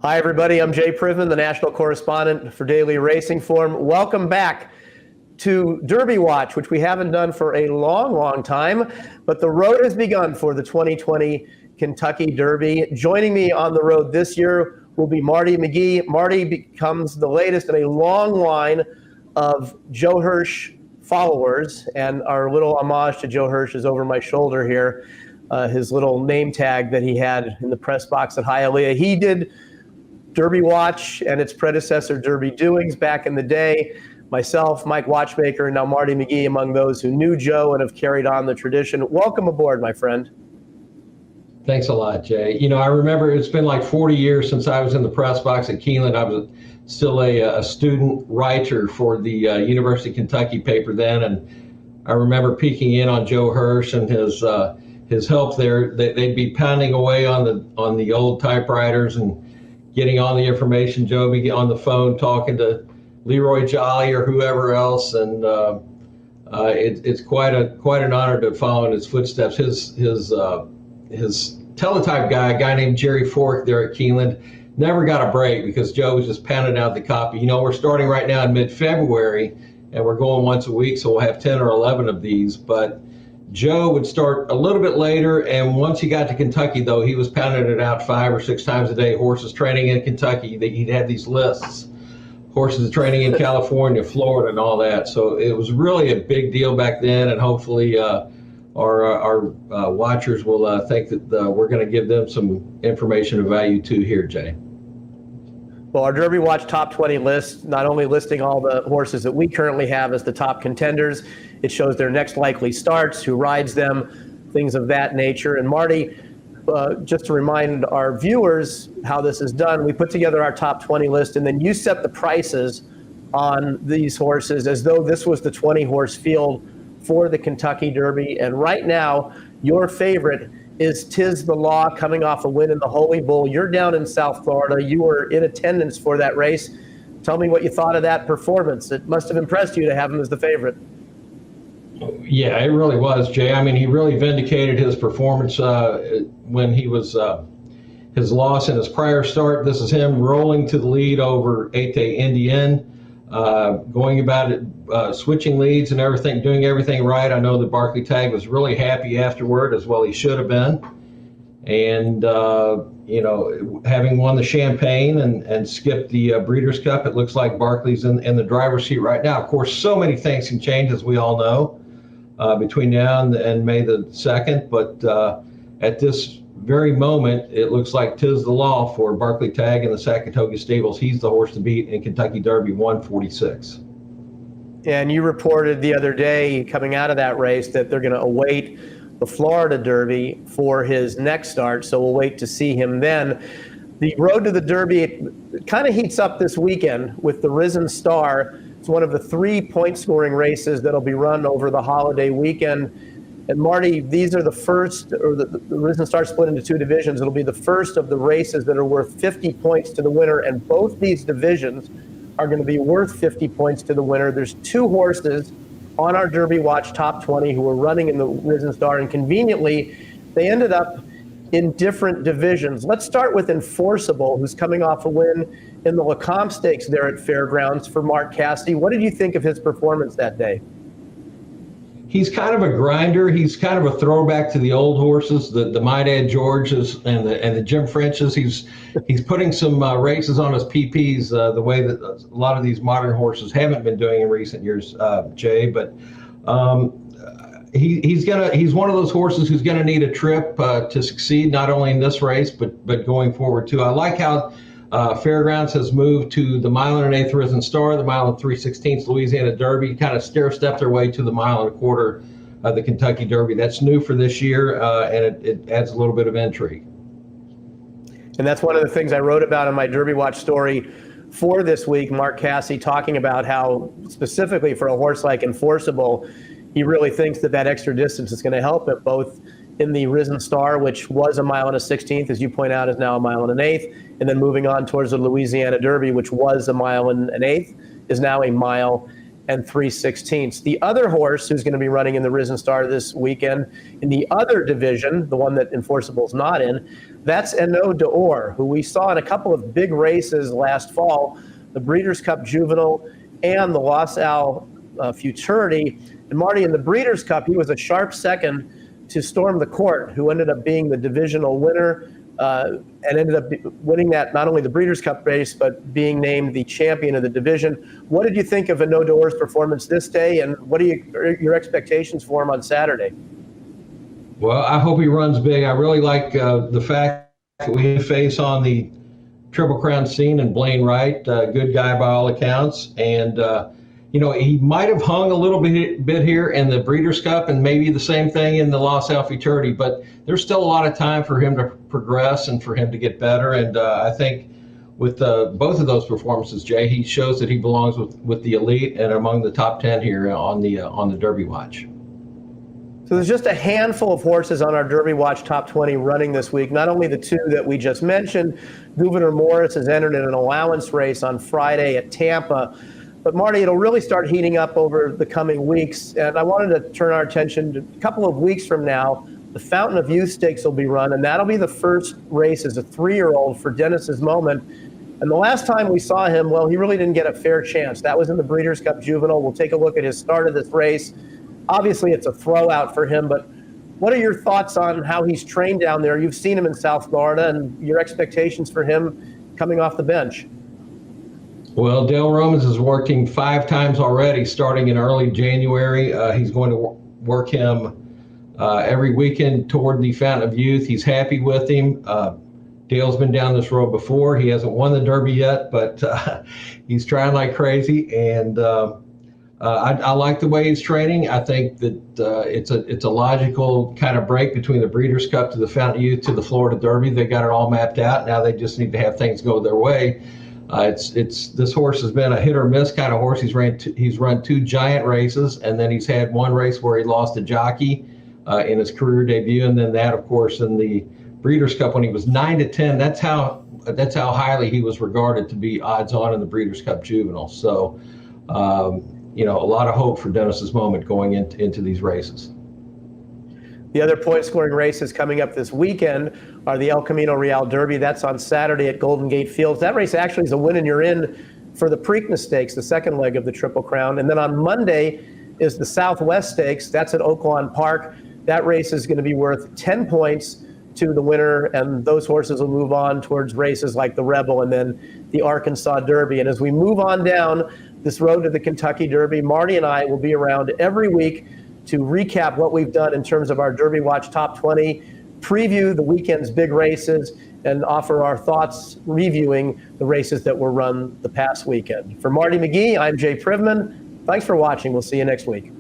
Hi, everybody. I'm Jay Privman, the national correspondent for Daily Racing Form. Welcome back to Derby Watch, which we haven't done for a long time, but the road has begun for the 2020 Kentucky Derby. Joining me on the road this year will be Marty McGee. Marty becomes the latest in a long line of Joe Hirsch followers, and our little homage to Joe Hirsch is over my shoulder here. His little name tag that he had in the press box at Hialeah. He did Derby Watch and its predecessor Derby Doings back in the day. Myself, Mike Watchmaker, and now Marty McGee among those who knew Joe and have carried on the tradition. Welcome aboard, my friend. Thanks a lot, Jay. You know, I remember it's been like 40 years since I was in the press box at Keeneland. I was still a student writer for the University of Kentucky paper then, and I remember peeking in on Joe Hirsch and his help there. They'd be pounding away on the old typewriters and getting on the information. Joe be on the phone talking to Leroy Jolly or whoever else, and it's quite an honor to follow in his footsteps. His teletype guy, a guy named Jerry Fork there at Keeneland, never got a break because Joe was just pounding out the copy. You know, we're starting right now in mid-February, and we're going once a week, so we'll have 10 or 11 of these. But Joe would start a little bit later, and once he got to Kentucky, though, he was pounding it out 5 or 6 times a day. Horses training in Kentucky, he'd have these lists. Horses training in California, Florida, and all that. So it was really a big deal back then, and hopefully our watchers will think that we're going to give them some information of value too here, Jay. Well, our Derby Watch top 20 list, not only listing all the horses that we currently have as the top contenders, it shows their next likely starts, who rides them, things of that nature. And Marty, just to remind our viewers how this is done, we put together our top 20 list, and then you set the prices on these horses as though this was the 20-horse field for the Kentucky Derby. And right now, your favorite is Tiz the Law, coming off a win in the Holy Bull. You're down in South Florida. You were in attendance for that race. Tell me what you thought of that performance. It must have impressed you to have him as the favorite. Yeah, it really was, Jay. I mean, he really vindicated his performance when he was his loss in his prior start. This is him rolling to the lead over Ete Indian, going about it, switching leads and everything, doing everything right. I know that Barclay Tagg was really happy afterward, as well he should have been. And, you know, having won the Champagne and skipped the Breeders' Cup, it looks like Barclay's in the driver's seat right now. Of course, so many things can change, as we all know, between now and May the 2nd. But at this very moment, it looks like Tiz the Law for Barclay Tagg in the Saratoga Stables. He's the horse to beat in Kentucky Derby 146. And you reported the other day coming out of that race that they're going to await the Florida Derby for his next start, so we'll wait to see him then. The road to the Derby, it kind of heats up this weekend with the Risen Star. It's one of the 3 point-scoring races that'll be run over the holiday weekend. And Marty, these are the first, or the Risen Star split into 2 divisions. It'll be the first of the races that are worth 50 points to the winner, and both these divisions are going to be worth 50 points to the winner. There's 2 horses on our Derby Watch top 20 who were running in the Risen Star, and conveniently, they ended up in different divisions. Let's start with Enforceable, who's coming off a win in the Lecomte Stakes there at Fairgrounds for Mark Cassidy. What did you think of his performance that day? He's kind of a grinder. He's kind of a throwback to the old horses, the My Dad Georges and the Jim Frenches. He's putting some races on his PPs the way that a lot of these modern horses haven't been doing in recent years, Jay. But he's one of those horses who's gonna need a trip to succeed, not only in this race but going forward too. I like how Fairgrounds has moved to the 1 1/8 Risen Star, the 1 3/16 Louisiana Derby, kind of stair-step their way to the 1 1/4 the Kentucky Derby. That's new for this year, and it adds a little bit of intrigue. And that's one of the things I wrote about in my Derby Watch story for this week. Mark Cassidy talking about how, specifically for a horse like Enforceable, he really thinks that extra distance is going to help it, both in the Risen Star, which was 1 1/16, as you point out, is now 1 1/8, and then moving on towards the Louisiana Derby, which was 1 1/8, is now 1 and 3/16. The other horse who's going to be running in the Risen Star this weekend in the other division, the one that Enforceable's not in, that's Eno d'Or, who we saw in a couple of big races last fall, the Breeders' Cup Juvenile and the Los Al Futurity. And Marty, in the Breeders' Cup, he was a sharp second to Storm the Court, who ended up being the divisional winner and ended up winning that, not only the Breeders' Cup race, but being named the champion of the division. What did you think of Eno d'Or's performance this day, and what are your expectations for him on Saturday? Well, I hope he runs big. I really like the fact that we face on the Triple Crown scene and Blaine Wright, good guy by all accounts. And, he might have hung a little bit here in the Breeders' Cup and maybe the same thing in the Los Al Futurity, but there's still a lot of time for him to progress and for him to get better. And I think with both of those performances, Jay, he shows that he belongs with the elite and among the top 10 here on the Derby Watch. So there's just a handful of horses on our Derby Watch Top 20 running this week. Not only the two that we just mentioned, Gouverneur Morris has entered in an allowance race on Friday at Tampa. But Marty, it'll really start heating up over the coming weeks. And I wanted to turn our attention to a couple of weeks from now. The Fountain of Youth Stakes will be run, and that'll be the first race as a 3-year-old for Dennis's Moment. And the last time we saw him, well, he really didn't get a fair chance. That was in the Breeders' Cup Juvenile. We'll take a look at his start of this race. Obviously, it's a throwout for him, but what are your thoughts on how he's trained down there? You've seen him in South Florida, and your expectations for him coming off the bench. Well, Dale Romans is working 5 times already, starting in early January. He's going to work him every weekend toward the Fountain of Youth. He's happy with him. Dale's been down this road before. He hasn't won the Derby yet, but he's trying like crazy. And I like the way he's training. I think that it's a logical kind of break between the Breeders' Cup to the Fountain of Youth to the Florida Derby. They got it all mapped out. Now they just need to have things go their way. This horse has been a hit or miss kind of horse. He's run 2 giant races, and then he's had 1 race where he lost a jockey in his career debut, and then that, of course, in the Breeders' Cup when he was 9-10. That's how highly he was regarded to be odds on in the Breeders' Cup Juvenile. So, a lot of hope for Dennis's Moment going into these races. The other point-scoring races coming up this weekend are the El Camino Real Derby. That's on Saturday at Golden Gate Fields. That race actually is a win and you're in for the Preakness Stakes, the second leg of the Triple Crown. And then on Monday is the Southwest Stakes. That's at Oaklawn Park. That race is going to be worth 10 points to the winner, and those horses will move on towards races like the Rebel and then the Arkansas Derby. And as we move on down this road to the Kentucky Derby, Marty and I will be around every week to recap what we've done in terms of our Derby Watch Top 20, preview the weekend's big races, and offer our thoughts reviewing the races that were run the past weekend. For Marty McGee, I'm Jay Privman. Thanks for watching. We'll see you next week.